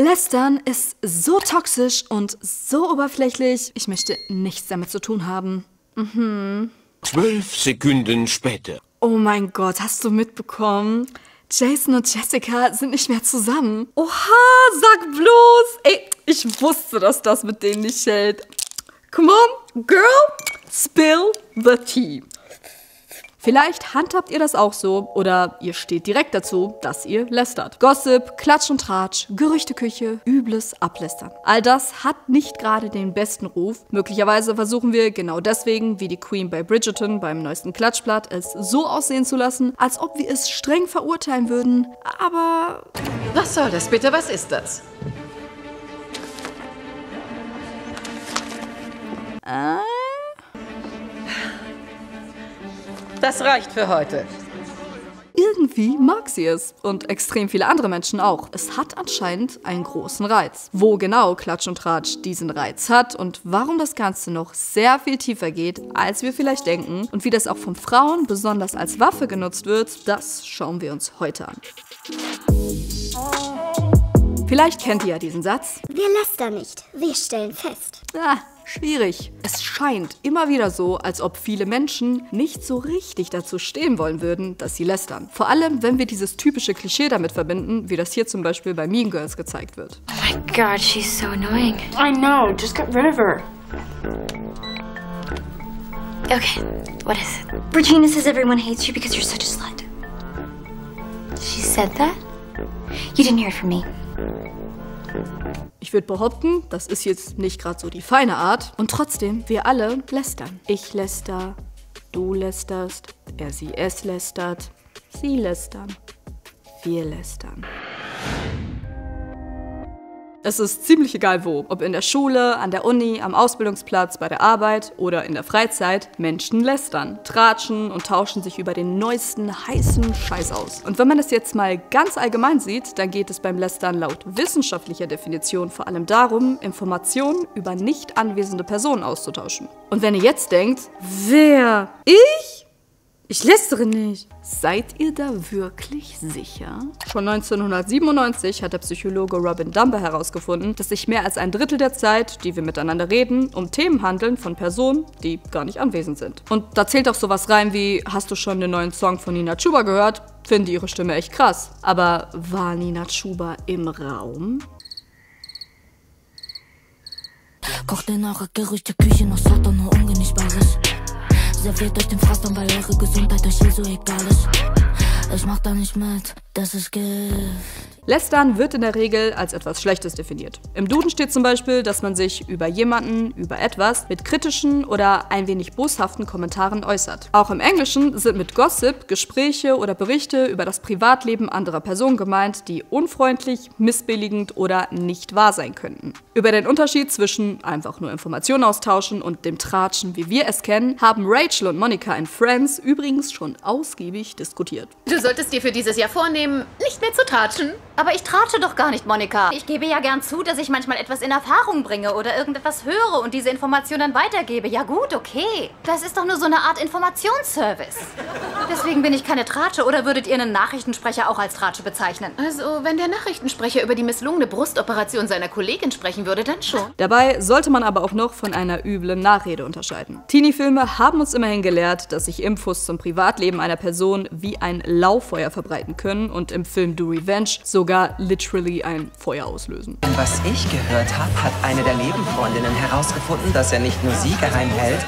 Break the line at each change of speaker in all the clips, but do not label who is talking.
Lästern ist so toxisch und so oberflächlich, ich möchte nichts damit zu tun haben.
12 Sekunden später.
Oh mein Gott, hast du mitbekommen? Jason und Jessica sind nicht mehr zusammen. Oha, sag bloß. Ey, ich wusste, dass das mit denen nicht hält. Come on, girl, spill the tea. Vielleicht handhabt ihr das auch so oder ihr steht direkt dazu, dass ihr lästert. Gossip, Klatsch und Tratsch, Gerüchteküche, übles Ablästern. All das hat nicht gerade den besten Ruf. Möglicherweise versuchen wir genau deswegen, wie die Queen bei Bridgerton beim neuesten Klatschblatt, es so aussehen zu lassen, als ob wir es streng verurteilen würden. Aber...
Was soll das bitte? Was ist das? Das reicht für heute.
Irgendwie mag sie es und extrem viele andere Menschen auch. Es hat anscheinend einen großen Reiz. Wo genau Klatsch und Tratsch diesen Reiz hat und warum das Ganze noch sehr viel tiefer geht, als wir vielleicht denken und wie das auch von Frauen besonders als Waffe genutzt wird, das schauen wir uns heute an. Vielleicht kennt ihr ja diesen Satz.
Wir lästern nicht, wir stellen fest.
Schwierig. Es scheint immer wieder so, als ob viele Menschen nicht so richtig dazu stehen wollen würden, dass sie lästern. Vor allem, wenn wir dieses typische Klischee damit verbinden, wie das hier zum Beispiel bei Mean Girls gezeigt wird.
Oh my God, she's so annoying.
I know, just get rid of her.
Okay, what is it? Regina says everyone hates you because you're such a slut. She said that? You didn't hear it from me.
Ich würde behaupten, das ist jetzt nicht gerade so die feine Art. Und trotzdem, wir alle lästern. Ich läster, du lästerst, er, sie, es lästert, sie lästern, wir lästern. Es ist ziemlich egal wo, ob in der Schule, an der Uni, am Ausbildungsplatz, bei der Arbeit oder in der Freizeit, Menschen lästern, tratschen und tauschen sich über den neuesten, heißen Scheiß aus. Und wenn man das jetzt mal ganz allgemein sieht, dann geht es beim Lästern laut wissenschaftlicher Definition vor allem darum, Informationen über nicht anwesende Personen auszutauschen. Und wenn ihr jetzt denkt, wer? Ich? Ich lästere nicht. Seid ihr da wirklich sicher? Schon 1997 hat der Psychologe Robin Dunbar herausgefunden, dass sich mehr als ein Drittel der Zeit, die wir miteinander reden, um Themen handeln von Personen, die gar nicht anwesend sind. Und da zählt auch sowas rein wie, hast du schon den neuen Song von Nina Chuba gehört? Finde ihre Stimme echt krass. Aber war Nina Chuba im Raum?
Kocht in eurer Gerüchteküche noch Satan nur Ungenießbares. Serviert euch den Fasten, weil eure Gesundheit euch so egal ist. Ich mach da nicht mit, das ist Gift.
Lästern wird in der Regel als etwas Schlechtes definiert. Im Duden steht zum Beispiel, dass man sich über jemanden, über etwas mit kritischen oder ein wenig boshaften Kommentaren äußert. Auch im Englischen sind mit Gossip Gespräche oder Berichte über das Privatleben anderer Personen gemeint, die unfreundlich, missbilligend oder nicht wahr sein könnten. Über den Unterschied zwischen einfach nur Informationen austauschen und dem Tratschen, wie wir es kennen, haben Rachel und Monica in Friends übrigens schon ausgiebig diskutiert.
Du solltest dir für dieses Jahr vornehmen, nicht mehr zu tratschen.
Aber ich tratsche doch gar nicht, Monika. Ich gebe ja gern zu, dass ich manchmal etwas in Erfahrung bringe oder irgendetwas höre und diese Information dann weitergebe. Ja gut, okay. Das ist doch nur so eine Art Informationsservice. Deswegen bin ich keine Tratsche. Oder würdet ihr einen Nachrichtensprecher auch als Tratsche bezeichnen?
Also, wenn der Nachrichtensprecher über die misslungene Brustoperation seiner Kollegin sprechen würde, dann schon.
Dabei sollte man aber auch noch von einer üblen Nachrede unterscheiden. Teenie-Filme haben uns immerhin gelehrt, dass sich Infos zum Privatleben einer Person wie ein Lauffeuer verbreiten können und im Film Do Revenge sogar literally ein Feuer auslösen.
Was ich gehört habe, hat eine der Nebenfreundinnen herausgefunden, dass er nicht nur sie geheim hält,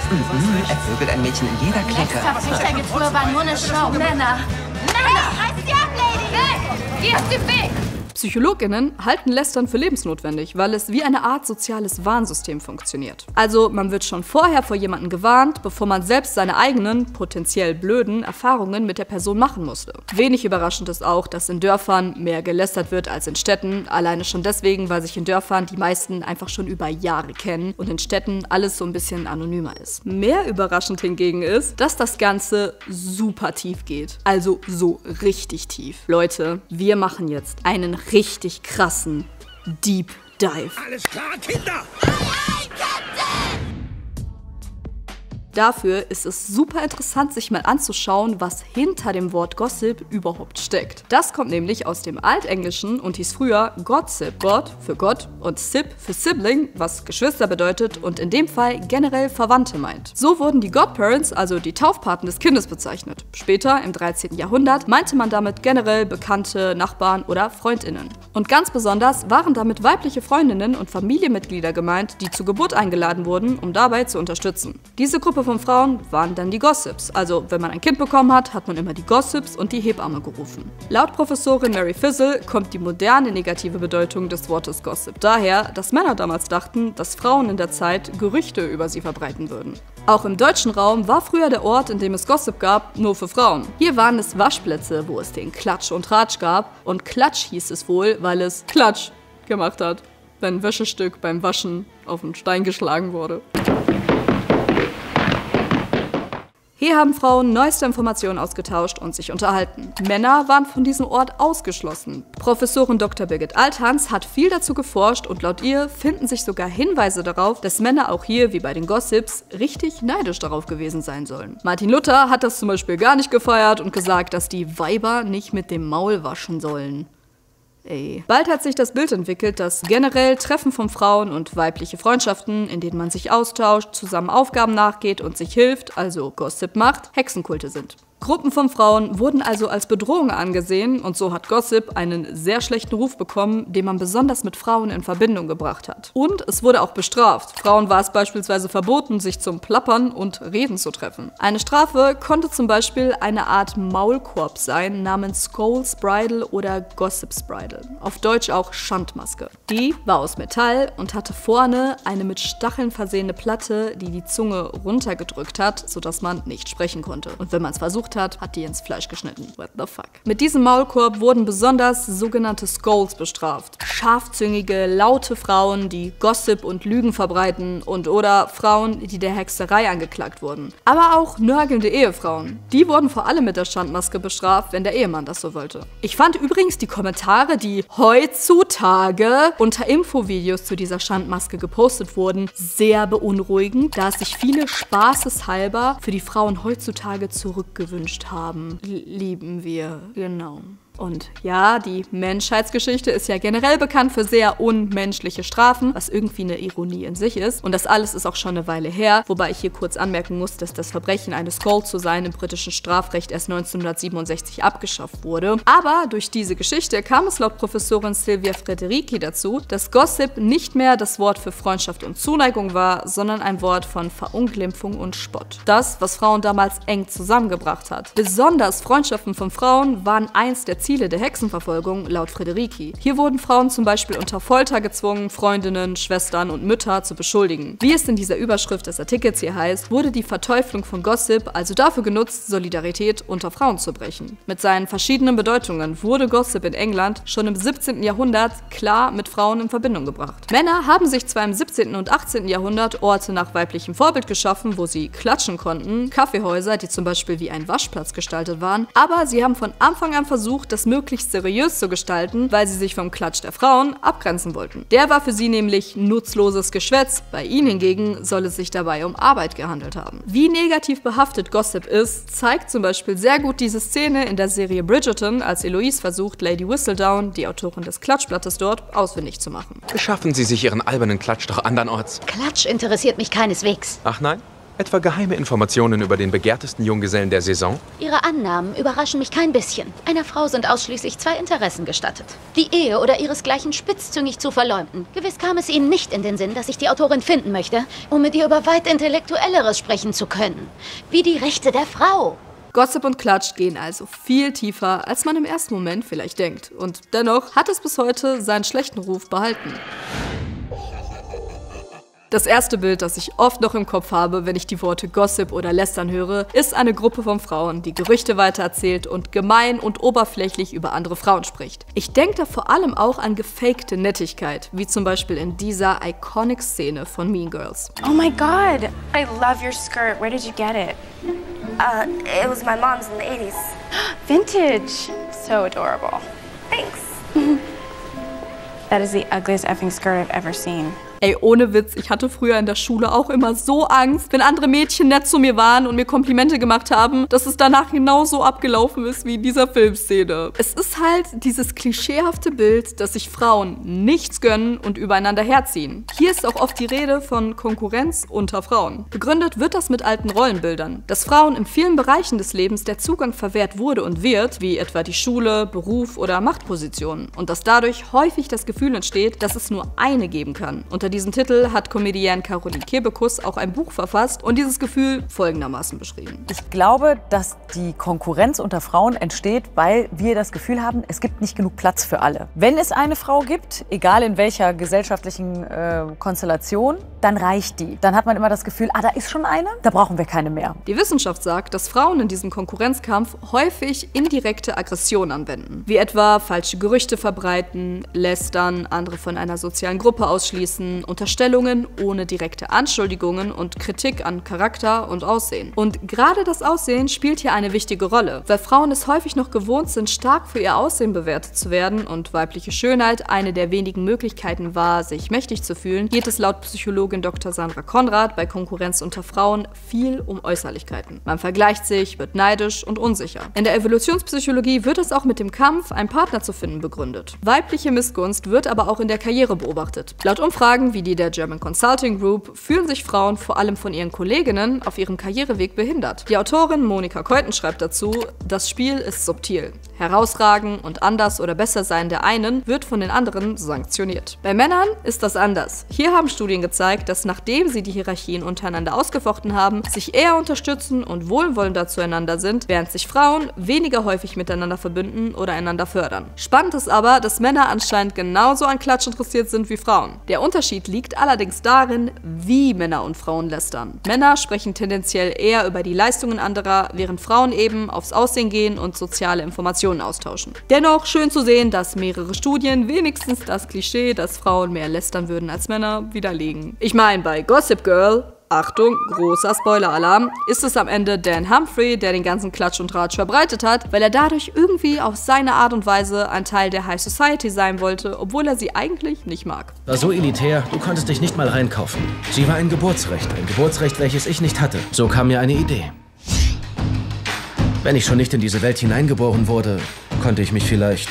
er vögelt ein Mädchen in jeder Clique.
Das Trichtergetue war nur eine Show. Männer! Reiß die ab, Lady! Hey, ihr habt die Weg!
PsychologInnen halten Lästern für lebensnotwendig, weil es wie eine Art soziales Warnsystem funktioniert. Also man wird schon vorher vor jemandem gewarnt, bevor man selbst seine eigenen, potenziell blöden Erfahrungen mit der Person machen musste. Wenig überraschend ist auch, dass in Dörfern mehr gelästert wird als in Städten, alleine schon deswegen, weil sich in Dörfern die meisten einfach schon über Jahre kennen und in Städten alles so ein bisschen anonymer ist. Mehr überraschend hingegen ist, dass das Ganze super tief geht. Also so richtig tief. Leute, wir machen jetzt einen richtig krassen Deep Dive.
Alles klar, Kinder!
Dafür ist es super interessant, sich mal anzuschauen, was hinter dem Wort Gossip überhaupt steckt. Das kommt nämlich aus dem Altenglischen und hieß früher Godsip. God für Gott und Sib für Sibling, was Geschwister bedeutet und in dem Fall generell Verwandte meint. So wurden die Godparents, also die Taufpaten des Kindes, bezeichnet. Später, im 13. Jahrhundert, meinte man damit generell Bekannte, Nachbarn oder FreundInnen. Und ganz besonders waren damit weibliche Freundinnen und Familienmitglieder gemeint, die zur Geburt eingeladen wurden, um dabei zu unterstützen. Diese Gruppe von Frauen waren dann die Gossips. Also, wenn man ein Kind bekommen hat, hat man immer die Gossips und die Hebamme gerufen. Laut Professorin Mary Fizzle kommt die moderne negative Bedeutung des Wortes Gossip daher, dass Männer damals dachten, dass Frauen in der Zeit Gerüchte über sie verbreiten würden. Auch im deutschen Raum war früher der Ort, in dem es Gossip gab, nur für Frauen. Hier waren es Waschplätze, wo es den Klatsch und Tratsch gab. Und Klatsch hieß es wohl, weil es Klatsch gemacht hat, wenn ein Wäschestück beim Waschen auf einen Stein geschlagen wurde. Hier haben Frauen neueste Informationen ausgetauscht und sich unterhalten. Männer waren von diesem Ort ausgeschlossen. Professorin Dr. Birgit Althans hat viel dazu geforscht und laut ihr finden sich sogar Hinweise darauf, dass Männer auch hier, wie bei den Gossips, richtig neidisch darauf gewesen sein sollen. Martin Luther hat das zum Beispiel gar nicht gefeiert und gesagt, dass die Weiber nicht mit dem Maul waschen sollen. Ey. Bald hat sich das Bild entwickelt, dass generell Treffen von Frauen und weibliche Freundschaften, in denen man sich austauscht, zusammen Aufgaben nachgeht und sich hilft, also Gossip macht, Hexenkulte sind. Gruppen von Frauen wurden also als Bedrohung angesehen und so hat Gossip einen sehr schlechten Ruf bekommen, den man besonders mit Frauen in Verbindung gebracht hat. Und es wurde auch bestraft. Frauen war es beispielsweise verboten, sich zum Plappern und Reden zu treffen. Eine Strafe konnte zum Beispiel eine Art Maulkorb sein, namens Scold's Bridle oder Gossip's Bridle. Auf Deutsch auch Schandmaske. Die war aus Metall und hatte vorne eine mit Stacheln versehene Platte, die die Zunge runtergedrückt hat, sodass man nicht sprechen konnte. Und wenn man es versucht hat die ins Fleisch geschnitten. What the fuck? Mit diesem Maulkorb wurden besonders sogenannte Scolds bestraft. Scharfzüngige, laute Frauen, die Gossip und Lügen verbreiten und oder Frauen, die der Hexerei angeklagt wurden. Aber auch nörgelnde Ehefrauen. Die wurden vor allem mit der Schandmaske bestraft, wenn der Ehemann das so wollte. Ich fand übrigens die Kommentare, die heutzutage unter Infovideos zu dieser Schandmaske gepostet wurden, sehr beunruhigend, da es sich viele spaßeshalber für die Frauen heutzutage zurückgewünscht haben. Lieben wir, genau. Und ja, die Menschheitsgeschichte ist ja generell bekannt für sehr unmenschliche Strafen, was irgendwie eine Ironie in sich ist. Und das alles ist auch schon eine Weile her, wobei ich hier kurz anmerken muss, dass das Verbrechen, eine Scold zu sein, im britischen Strafrecht erst 1967 abgeschafft wurde. Aber durch diese Geschichte kam es laut Professorin Silvia Frederici dazu, dass Gossip nicht mehr das Wort für Freundschaft und Zuneigung war, sondern ein Wort von Verunglimpfung und Spott. Das, was Frauen damals eng zusammengebracht hat. Besonders Freundschaften von Frauen waren eins der Ziele der Hexenverfolgung laut Frederici. Hier wurden Frauen zum Beispiel unter Folter gezwungen, Freundinnen, Schwestern und Mütter zu beschuldigen. Wie es in dieser Überschrift des Artikels hier heißt, wurde die Verteuflung von Gossip also dafür genutzt, Solidarität unter Frauen zu brechen. Mit seinen verschiedenen Bedeutungen wurde Gossip in England schon im 17. Jahrhundert klar mit Frauen in Verbindung gebracht. Männer haben sich zwar im 17. und 18. Jahrhundert Orte nach weiblichem Vorbild geschaffen, wo sie klatschen konnten, Kaffeehäuser, die zum Beispiel wie ein Waschplatz gestaltet waren, aber sie haben von Anfang an versucht, das möglichst seriös zu gestalten, weil sie sich vom Klatsch der Frauen abgrenzen wollten. Der war für sie nämlich nutzloses Geschwätz, bei ihnen hingegen soll es sich dabei um Arbeit gehandelt haben. Wie negativ behaftet Gossip ist, zeigt zum Beispiel sehr gut diese Szene in der Serie Bridgerton, als Eloise versucht, Lady Whistledown, die Autorin des Klatschblattes dort, ausfindig zu machen.
Beschaffen Sie sich Ihren albernen Klatsch doch andernorts.
Klatsch interessiert mich keineswegs.
Ach nein? Etwa geheime Informationen über den begehrtesten Junggesellen der Saison?
Ihre Annahmen überraschen mich kein bisschen. Einer Frau sind ausschließlich zwei Interessen gestattet. Die Ehe oder ihresgleichen spitzzüngig zu verleumden. Gewiss kam es Ihnen nicht in den Sinn, dass ich die Autorin finden möchte, um mit ihr über weit Intellektuelleres sprechen zu können. Wie die Rechte der Frau.
Gossip und Klatsch gehen also viel tiefer, als man im ersten Moment vielleicht denkt. Und dennoch hat es bis heute seinen schlechten Ruf behalten. Das erste Bild, das ich oft noch im Kopf habe, wenn ich die Worte Gossip oder Lästern höre, ist eine Gruppe von Frauen, die Gerüchte weitererzählt und gemein und oberflächlich über andere Frauen spricht. Ich denke da vor allem auch an gefakte Nettigkeit, wie zum Beispiel in dieser Iconic-Szene von Mean Girls.
Oh my God, I love your skirt. Where did you get it?
It was my mom's in the 80s.
Vintage. So adorable.
Thanks.
That is the ugliest effing skirt I've ever seen.
Ey, ohne Witz, ich hatte früher in der Schule auch immer so Angst, wenn andere Mädchen nett zu mir waren und mir Komplimente gemacht haben, dass es danach genauso abgelaufen ist wie in dieser Filmszene. Es ist halt dieses klischeehafte Bild, dass sich Frauen nichts gönnen und übereinander herziehen. Hier ist auch oft die Rede von Konkurrenz unter Frauen. Begründet wird das mit alten Rollenbildern, dass Frauen in vielen Bereichen des Lebens der Zugang verwehrt wurde und wird, wie etwa die Schule, Beruf oder Machtpositionen. Und dass dadurch häufig das Gefühl entsteht, dass es nur eine geben kann. Unter diesem Titel hat Comedienne Caroline Kebekus auch ein Buch verfasst und dieses Gefühl folgendermaßen beschrieben.
Ich glaube, dass die Konkurrenz unter Frauen entsteht, weil wir das Gefühl haben, es gibt nicht genug Platz für alle. Wenn es eine Frau gibt, egal in welcher gesellschaftlichen Konstellation, dann reicht die. Dann hat man immer das Gefühl, da ist schon eine, da brauchen wir keine mehr.
Die Wissenschaft sagt, dass Frauen in diesem Konkurrenzkampf häufig indirekte Aggression anwenden, wie etwa falsche Gerüchte verbreiten, lästern, andere von einer sozialen Gruppe ausschließen, Unterstellungen ohne direkte Anschuldigungen und Kritik an Charakter und Aussehen. Und gerade das Aussehen spielt hier eine wichtige Rolle, weil Frauen es häufig noch gewohnt sind, stark für ihr Aussehen bewertet zu werden und weibliche Schönheit eine der wenigen Möglichkeiten war, sich mächtig zu fühlen, geht es laut Psychologin Dr. Sandra Konrad bei Konkurrenz unter Frauen viel um Äußerlichkeiten. Man vergleicht sich, wird neidisch und unsicher. In der Evolutionspsychologie wird es auch mit dem Kampf, einen Partner zu finden, begründet. Weibliche Missgunst wird aber auch in der Karriere beobachtet. Laut Umfragen wie die der German Consulting Group fühlen sich Frauen vor allem von ihren Kolleginnen auf ihrem Karriereweg behindert. Die Autorin Monika Keuten schreibt dazu, das Spiel ist subtil. Herausragen und anders oder besser sein der einen wird von den anderen sanktioniert. Bei Männern ist das anders. Hier haben Studien gezeigt, dass nachdem sie die Hierarchien untereinander ausgefochten haben, sich eher unterstützen und wohlwollender zueinander sind, während sich Frauen weniger häufig miteinander verbünden oder einander fördern. Spannend ist aber, dass Männer anscheinend genauso an Klatsch interessiert sind wie Frauen. Der Unterschied liegt allerdings darin, wie Männer und Frauen lästern. Männer sprechen tendenziell eher über die Leistungen anderer, während Frauen eben aufs Aussehen gehen und soziale Informationen austauschen. Dennoch schön zu sehen, dass mehrere Studien wenigstens das Klischee, dass Frauen mehr lästern würden als Männer, widerlegen. Ich meine, bei Gossip Girl, Achtung, großer Spoiler-Alarm, ist es am Ende Dan Humphrey, der den ganzen Klatsch und Tratsch verbreitet hat, weil er dadurch irgendwie auf seine Art und Weise ein Teil der High Society sein wollte, obwohl er sie eigentlich nicht mag.
War so elitär, du konntest dich nicht mal reinkaufen. Sie war ein Geburtsrecht, welches ich nicht hatte. So kam mir eine Idee. Wenn ich schon nicht in diese Welt hineingeboren wurde, konnte ich mich vielleicht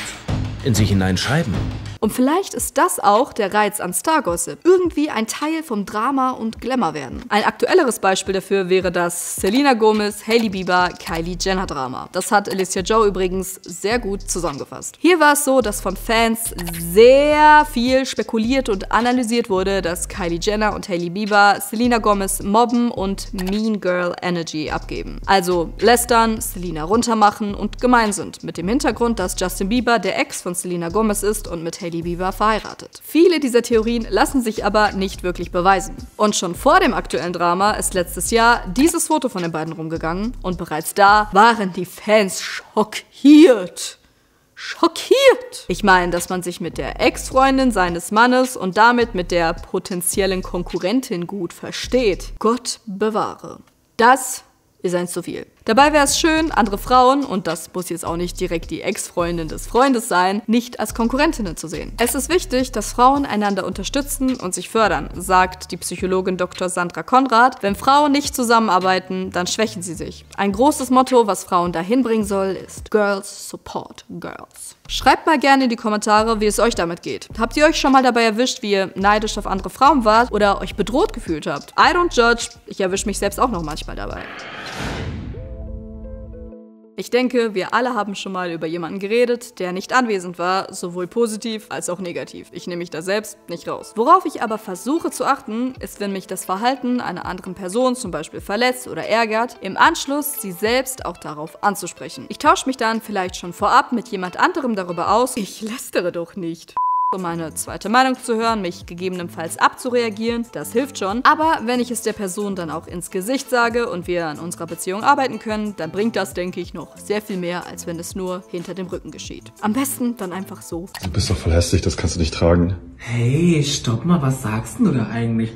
in sie hineinschreiben.
Und vielleicht ist das auch der Reiz an Star-Gossip. Irgendwie ein Teil vom Drama und Glamour werden. Ein aktuelleres Beispiel dafür wäre das Selena Gomez, Hailey Bieber, Kylie Jenner Drama. Das hat Alicia Joe übrigens sehr gut zusammengefasst. Hier war es so, dass von Fans sehr viel spekuliert und analysiert wurde, dass Kylie Jenner und Hailey Bieber Selena Gomez mobben und Mean Girl Energy abgeben. Also lästern, Selena runtermachen und gemein sind. Mit dem Hintergrund, dass Justin Bieber der Ex von Selena Gomez ist und mit Hailey Bieber verheiratet. Viele dieser Theorien lassen sich aber nicht wirklich beweisen. Und schon vor dem aktuellen Drama ist letztes Jahr dieses Foto von den beiden rumgegangen und bereits da waren die Fans schockiert. Schockiert! Ich meine, dass man sich mit der Ex-Freundin seines Mannes und damit mit der potenziellen Konkurrentin gut versteht. Gott bewahre. Das ist eins zu viel. Dabei wäre es schön, andere Frauen, und das muss jetzt auch nicht direkt die Ex-Freundin des Freundes sein, nicht als Konkurrentinnen zu sehen. Es ist wichtig, dass Frauen einander unterstützen und sich fördern, sagt die Psychologin Dr. Sandra Konrad. Wenn Frauen nicht zusammenarbeiten, dann schwächen sie sich. Ein großes Motto, was Frauen dahin bringen soll, ist Girls support Girls. Schreibt mal gerne in die Kommentare, wie es euch damit geht. Habt ihr euch schon mal dabei erwischt, wie ihr neidisch auf andere Frauen wart oder euch bedroht gefühlt habt? I don't judge, ich erwische mich selbst auch noch manchmal dabei. Ich denke, wir alle haben schon mal über jemanden geredet, der nicht anwesend war, sowohl positiv als auch negativ. Ich nehme mich da selbst nicht raus. Worauf ich aber versuche zu achten, ist, wenn mich das Verhalten einer anderen Person zum Beispiel verletzt oder ärgert, im Anschluss sie selbst auch darauf anzusprechen. Ich tausche mich dann vielleicht schon vorab mit jemand anderem darüber aus. Ich lästere doch nicht. Um meine zweite Meinung zu hören, mich gegebenenfalls abzureagieren, das hilft schon. Aber wenn ich es der Person dann auch ins Gesicht sage und wir an unserer Beziehung arbeiten können, dann bringt das, denke ich, noch sehr viel mehr, als wenn es nur hinter dem Rücken geschieht. Am besten dann einfach so.
Du bist doch voll hässlich, das kannst du nicht tragen.
Hey, stopp mal, was sagst du da eigentlich?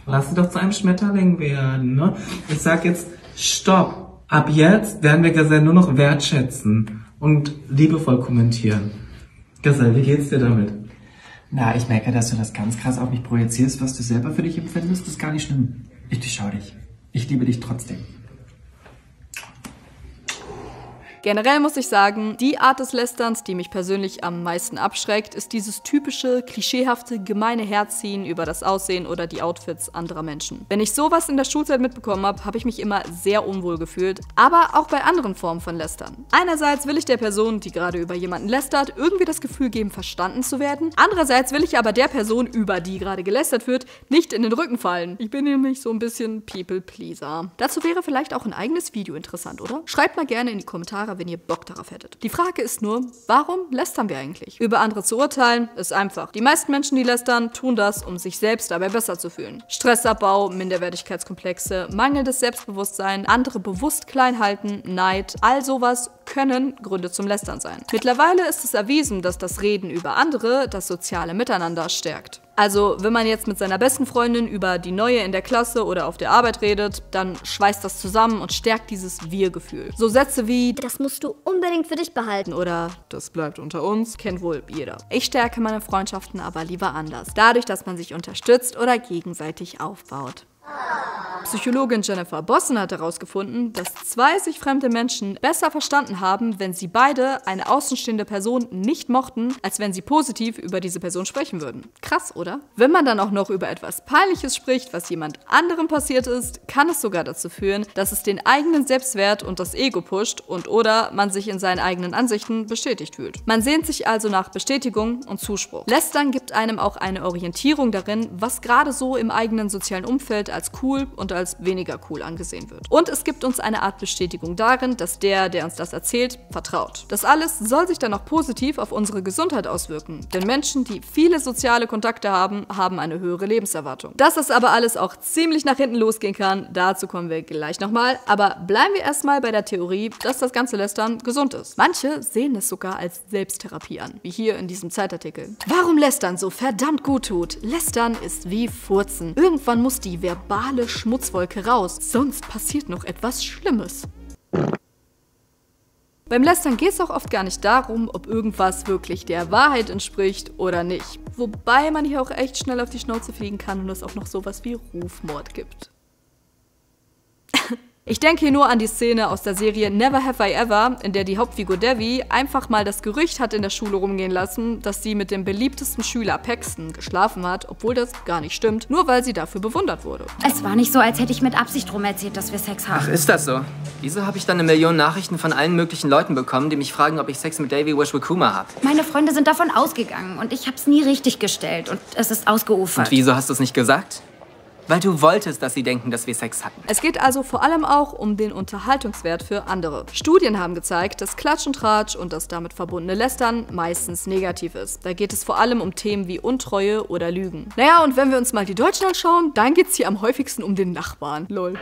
Lass sie doch zu einem Schmetterling werden, ne? Ich sag jetzt, stopp. Ab jetzt werden wir Gazelle nur noch wertschätzen und liebevoll kommentieren. Gazelle, wie geht's dir damit? Na, ich merke, dass du das ganz krass auf mich projizierst, was du selber für dich empfindest. Das ist gar nicht schlimm. Ich durchschau dich. Ich liebe dich trotzdem.
Generell muss ich sagen, die Art des Lästerns, die mich persönlich am meisten abschreckt, ist dieses typische, klischeehafte, gemeine Herziehen über das Aussehen oder die Outfits anderer Menschen. Wenn ich sowas in der Schulzeit mitbekommen habe, habe ich mich immer sehr unwohl gefühlt, aber auch bei anderen Formen von Lästern. Einerseits will ich der Person, die gerade über jemanden lästert, irgendwie das Gefühl geben, verstanden zu werden. Andererseits will ich aber der Person, über die gerade gelästert wird, nicht in den Rücken fallen. Ich bin nämlich so ein bisschen People-Pleaser. Dazu wäre vielleicht auch ein eigenes Video interessant, oder? Schreibt mal gerne in die Kommentare, wenn ihr Bock darauf hättet. Die Frage ist nur, warum lästern wir eigentlich? Über andere zu urteilen, ist einfach. Die meisten Menschen, die lästern, tun das, um sich selbst dabei besser zu fühlen. Stressabbau, Minderwertigkeitskomplexe, mangelndes Selbstbewusstsein, andere bewusst klein halten, Neid, all sowas können Gründe zum Lästern sein. Mittlerweile ist es erwiesen, dass das Reden über andere das soziale Miteinander stärkt. Also, wenn man jetzt mit seiner besten Freundin über die Neue in der Klasse oder auf der Arbeit redet, dann schweißt das zusammen und stärkt dieses Wir-Gefühl. So Sätze wie
„Das musst du unbedingt für dich behalten"
oder „Das bleibt unter uns" kennt wohl jeder. Ich stärke meine Freundschaften aber lieber anders. Dadurch, dass man sich unterstützt oder gegenseitig aufbaut. Psychologin Jennifer Bosson hat herausgefunden, dass zwei sich fremde Menschen besser verstanden haben, wenn sie beide eine außenstehende Person nicht mochten, als wenn sie positiv über diese Person sprechen würden. Krass, oder? Wenn man dann auch noch über etwas Peinliches spricht, was jemand anderem passiert ist, kann es sogar dazu führen, dass es den eigenen Selbstwert und das Ego pusht und oder man sich in seinen eigenen Ansichten bestätigt fühlt. Man sehnt sich also nach Bestätigung und Zuspruch. Lästern gibt einem auch eine Orientierung darin, was gerade so im eigenen sozialen Umfeld als cool und als weniger cool angesehen wird. Und es gibt uns eine Art Bestätigung darin, dass der uns das erzählt, vertraut. Das alles soll sich dann auch positiv auf unsere Gesundheit auswirken. Denn Menschen, die viele soziale Kontakte haben, haben eine höhere Lebenserwartung. Dass das aber alles auch ziemlich nach hinten losgehen kann, dazu kommen wir gleich nochmal. Aber bleiben wir erstmal bei der Theorie, dass das ganze Lästern gesund ist. Manche sehen es sogar als Selbsttherapie an, wie hier in diesem Zeitartikel. Warum Lästern so verdammt gut tut? Lästern ist wie Furzen. Irgendwann muss die verbale Schmutzwolke raus, sonst passiert noch etwas Schlimmes. Beim Lästern geht es auch oft gar nicht darum, ob irgendwas wirklich der Wahrheit entspricht oder nicht. Wobei man hier auch echt schnell auf die Schnauze fliegen kann und es auch noch sowas wie Rufmord gibt. Ich denke hier nur an die Szene aus der Serie Never Have I Ever, in der die Hauptfigur Devi einfach mal das Gerücht hat in der Schule rumgehen lassen, dass sie mit dem beliebtesten Schüler Paxton geschlafen hat, obwohl das gar nicht stimmt, nur weil sie dafür bewundert wurde.
Es war nicht so, als hätte ich mit Absicht rum erzählt, dass wir Sex haben.
Ach, ist das so? Wieso habe ich dann 1 Million Nachrichten von allen möglichen Leuten bekommen, die mich fragen, ob ich Sex mit Davy Wishwakuma habe?
Meine Freunde sind davon ausgegangen und ich hab's nie richtig gestellt und es ist ausgeufert.
Und wieso hast du es nicht gesagt? Weil du wolltest, dass sie denken, dass wir Sex hatten.
Es geht also vor allem auch um den Unterhaltungswert für andere. Studien haben gezeigt, dass Klatsch und Tratsch und das damit verbundene Lästern meistens negativ ist. Da geht es vor allem um Themen wie Untreue oder Lügen. Naja, und wenn wir uns mal die Deutschen anschauen, dann geht es hier am häufigsten um den Nachbarn. Lol.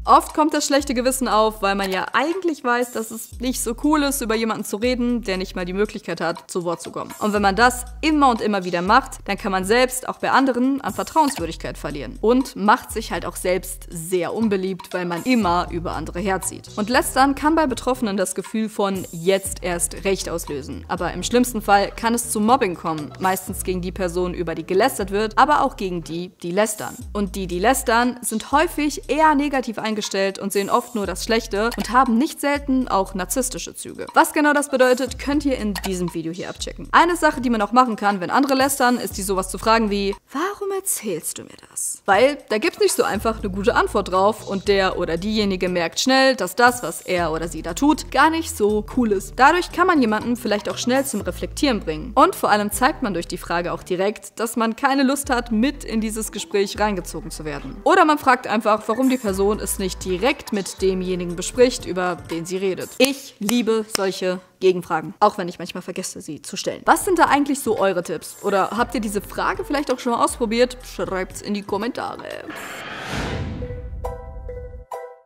Oft kommt das schlechte Gewissen auf, weil man ja eigentlich weiß, dass es nicht so cool ist, über jemanden zu reden, der nicht mal die Möglichkeit hat, zu Wort zu kommen. Und wenn man das immer und immer wieder macht, dann kann man selbst auch bei anderen an Vertrauenswürdigkeit verlieren. Und macht sich halt auch selbst sehr unbeliebt, weil man immer über andere herzieht. Und Lästern kann bei Betroffenen das Gefühl von jetzt erst recht auslösen. Aber im schlimmsten Fall kann es zu Mobbing kommen. Meistens gegen die Person, über die gelästert wird, aber auch gegen die, die lästern. Und die lästern, sind häufig eher negativ eingestellt und sehen oft nur das Schlechte und haben nicht selten auch narzisstische Züge. Was genau das bedeutet, könnt ihr in diesem Video hier abchecken. Eine Sache, die man auch machen kann, wenn andere lästern, ist die sowas zu fragen wie: Warum erzählst du mir das? Weil da gibt's nicht so einfach eine gute Antwort drauf und der oder diejenige merkt schnell, dass das, was er oder sie da tut, gar nicht so cool ist. Dadurch kann man jemanden vielleicht auch schnell zum Reflektieren bringen. Und vor allem zeigt man durch die Frage auch direkt, dass man keine Lust hat, mit in dieses Gespräch reingezogen zu werden. Oder man fragt einfach, warum die Person es nicht direkt mit demjenigen bespricht, über den sie redet. Ich liebe solche Gegenfragen, auch wenn ich manchmal vergesse, sie zu stellen. Was sind da eigentlich so eure Tipps? Oder habt ihr diese Frage vielleicht auch schon mal ausprobiert? Schreibt's in die Kommentare.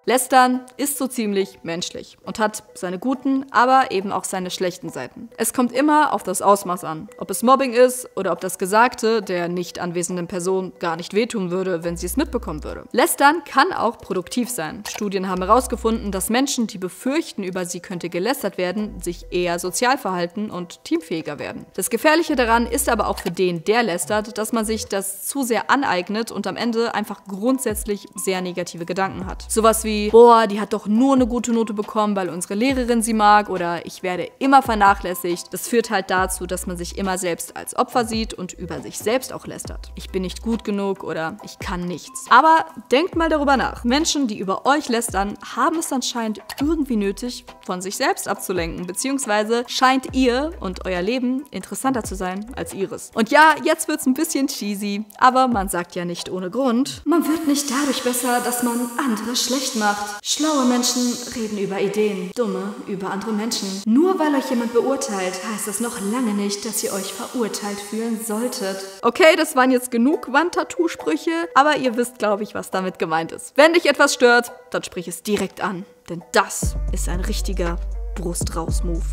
Lästern ist so ziemlich menschlich und hat seine guten, aber eben auch seine schlechten Seiten. Es kommt immer auf das Ausmaß an, ob es Mobbing ist oder ob das Gesagte der nicht anwesenden Person gar nicht wehtun würde, wenn sie es mitbekommen würde. Lästern kann auch produktiv sein. Studien haben herausgefunden, dass Menschen, die befürchten, über sie könnte gelästert werden, sich eher sozial verhalten und teamfähiger werden. Das Gefährliche daran ist aber auch für den, der lästert, dass man sich das zu sehr aneignet und am Ende einfach grundsätzlich sehr negative Gedanken hat. Sowas wie, boah, die hat doch nur eine gute Note bekommen, weil unsere Lehrerin sie mag, oder ich werde immer vernachlässigt. Das führt halt dazu, dass man sich immer selbst als Opfer sieht und über sich selbst auch lästert. Ich bin nicht gut genug oder ich kann nichts. Aber denkt mal darüber nach. Menschen, die über euch lästern, haben es anscheinend irgendwie nötig, von sich selbst abzulenken, beziehungsweise scheint ihr und euer Leben interessanter zu sein als ihres. Und ja, jetzt wird's ein bisschen cheesy, aber man sagt ja nicht ohne Grund, man wird nicht dadurch besser, dass man andere schlecht macht. Schlaue Menschen reden über Ideen, dumme über andere Menschen. Nur weil euch jemand beurteilt, heißt das noch lange nicht, dass ihr euch verurteilt fühlen solltet. Okay, das waren jetzt genug Wandtattoo-Sprüche, aber ihr wisst, glaube ich, was damit gemeint ist. Wenn dich etwas stört, dann sprich es direkt an, denn das ist ein richtiger Brust-raus-Move.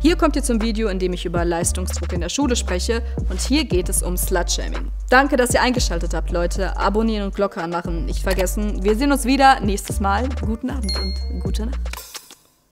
Hier kommt ihr zum Video, in dem ich über Leistungsdruck in der Schule spreche, und hier geht es um Slut-Shaming. Danke, dass ihr eingeschaltet habt, Leute. Abonnieren und Glocke anmachen nicht vergessen. Wir sehen uns wieder nächstes Mal. Guten Abend und gute Nacht.